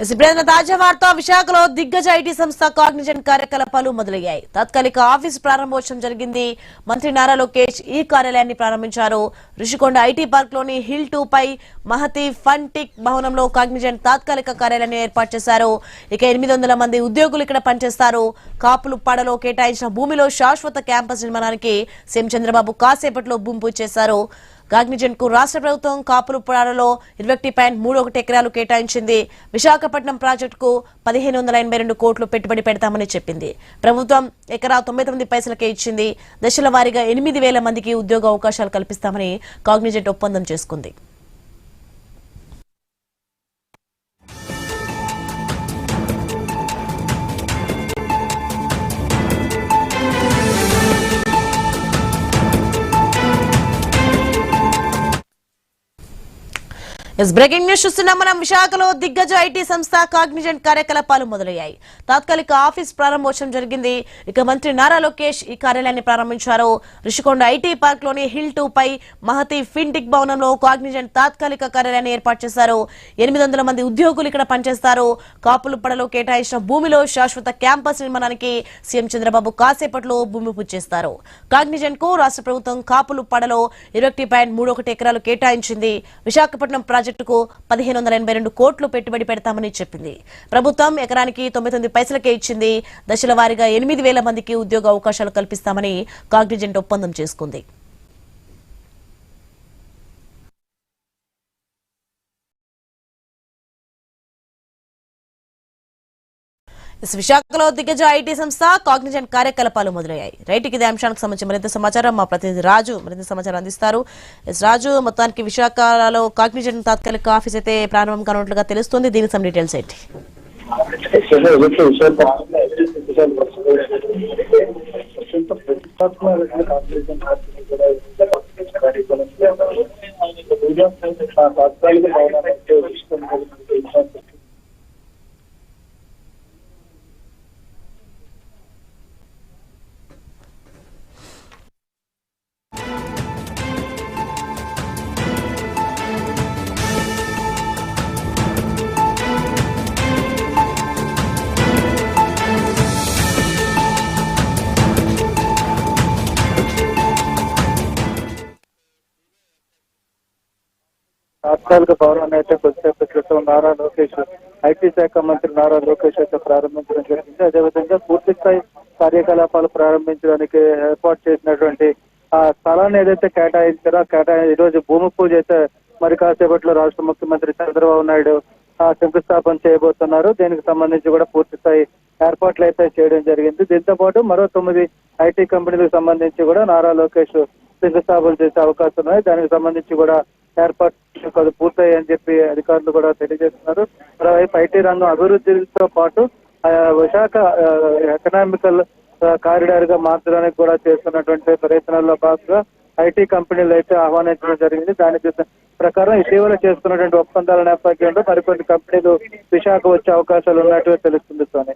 తాజా వార్త విశాఖలో దిగ్గజ ఐటీ సంస్థ కాగ్నిజెంట్ కార్యకలాపాలు మొదలయ్యాయి. తాత్కాలిక ఆఫీస్ ప్రారంభోత్సవం జరిగింది. మంత్రి నారా లోకేష్ ఈ కార్యాలయాన్ని ప్రారంభించారు. రుషికొండ ఐటీ పార్క్ లోని హిల్ 2 పై మహతి ఫన్టిక్ భవనంలో కాగ్నిజెంట్ తాత్కాలిక కార్యాలయాన్ని ఏర్పాటు చేశారు. ఇక 800 మంది ఉద్యోగులు ఇక్కడ పనిచేస్తారు. కాపులు పాడలో కేటాయించిన భూమిలో శాశ్వత క్యాంపస్ నిర్మాణానికి సీఎం చంద్రబాబు కాసేపట్లో భూమి పూజ చేశారు. కాగ్నిజెంట్ కు రాష్ట్ర ప్రభుత్వం కాపులుపాడలో 21.31 ఎకరాలు కేటాయించింది. విశాఖపట్నం ప్రాజెక్టుకు 1582 కోట్లు పెట్టుబడి పెడతామని చెప్పింది. ప్రభుత్వం ఎకరా 99 పైసలకే ఇచ్చింది. దశల వారీగా 8000 మందికి ఉద్యోగ అవకాశాలు కల్పిస్తామని కాగ్నిజెంట్ ఒప్పందం చేసుకుంది. బ్రేకింగ్ న్యూస్ చూస్తున్నాం మనం. విశాఖలో దిగ్గజ ఐటీ సంస్థ కాగ్నిజెంట్ కార్యకలాపాలు మొదలయ్యాయి. తాత్కాలిక ఆఫీస్ ప్రారంభోత్సవం జరిగింది. ఇక మంత్రి నారా లోకేష్ ఈ కార్యాలయాన్ని ప్రారంభించారు. రుషికొండ ఐటీ పార్క్ లోని హిల్ 2 పై మహతి ఫిన్టిక్ భవనంలో కాగ్నిజెంట్ తాత్కాలిక కార్యాలయాన్ని ఏర్పాటు చేశారు. 800 మంది ఉద్యోగులు ఇక్కడ పనిచేస్తారు. కాపులుపడలో కేటాయించిన భూమిలో శాశ్వత క్యాంపస్ నిర్మాణానికి సీఎం చంద్రబాబు కాసేపట్లో భూమి పూజ చేస్తారు. కాగ్నిజెంట్ కు రాష్ట్ర ప్రభుత్వం కాపులుపడలో 21.31 ఎకరాలు కేటాయించింది. విశాఖపట్నం ప్రాజెక్టుకు 1582 కోట్లు పెట్టుబడి పెడతామని చెప్పింది. ప్రభుత్వం ఎకరానికి 99 పైసలకే ఇచ్చింది. దశల వారీగా 8000 మందికి ఉద్యోగ అవకాశాలు కల్పిస్తామని కాగ్నిజెంట్ ఒప్పందం చేసుకుంది. విశాఖలో దిగ్గజ ఐటీ సంస్థ కాగ్నిజెంట్ కార్యకలాపాలు మొదలయ్యాయి. రైతుకి ఇదే అంశానికి సంబంధించి మరింత సమాచారం మా ప్రతినిధి రాజు మరింత సమాచారం అందిస్తారు. రాజు, మొత్తానికి విశాఖలో కాగ్నిజెంట్ తాత్కాలిక ఆఫీస్ అయితే ప్రారంభం కానున్నట్లుగా తెలుస్తుంది. దీనికి సమ్ డీటెయిల్స్ ఏంటి? తాత్కాలిక భవనాన్ని అయితే కొద్దిసేపు క్రితం నారా లోకేష్ ఐటీ శాఖ మంత్రి నారా లోకేష్ అయితే ప్రారంభించడం జరిగింది. అదేవిధంగా పూర్తి స్థాయి కార్యకలాపాలు ప్రారంభించడానికి ఏర్పాటు చేసినటువంటి ఆ స్థలాన్ని ఏదైతే కేటాయించారో ఈ రోజు భూమి పూజ అయితే మరి కాసేపట్లో రాష్ట్ర ముఖ్యమంత్రి చంద్రబాబు నాయుడు శంకుస్థాపన చేయబోతున్నారు. దీనికి సంబంధించి కూడా పూర్తి స్థాయి ఏర్పాట్లు అయితే చేయడం జరిగింది. దీంతో పాటు మరో 9 ఐటీ కంపెనీలకు సంబంధించి కూడా నారా లోకేష్ శంకుస్థాపన చేసే అవకాశం ఉన్నాయి. దానికి సంబంధించి కూడా ఏర్పాట్లు పూర్తయ్యాయి అని చెప్పి అధికారులు కూడా తెలియజేస్తున్నారు. మరోవైపు ఐటీ రంగం అభివృద్ధితో పాటు విశాఖ ఎకనామికల్ కారిడార్ గా మార్చడానికి కూడా చేస్తున్నటువంటి ప్రయత్నాల్లో భాగంగా ఐటీ కంపెనీలు అయితే ఆహ్వానించడం జరిగింది. దాని ప్రకారం ఇటీవల చేస్తున్నటువంటి ఒప్పందాల నేపథ్యంలో మరికొన్ని కంపెనీలు విశాఖ వచ్చే అవకాశాలు ఉన్నట్టుగా తెలుస్తుంది.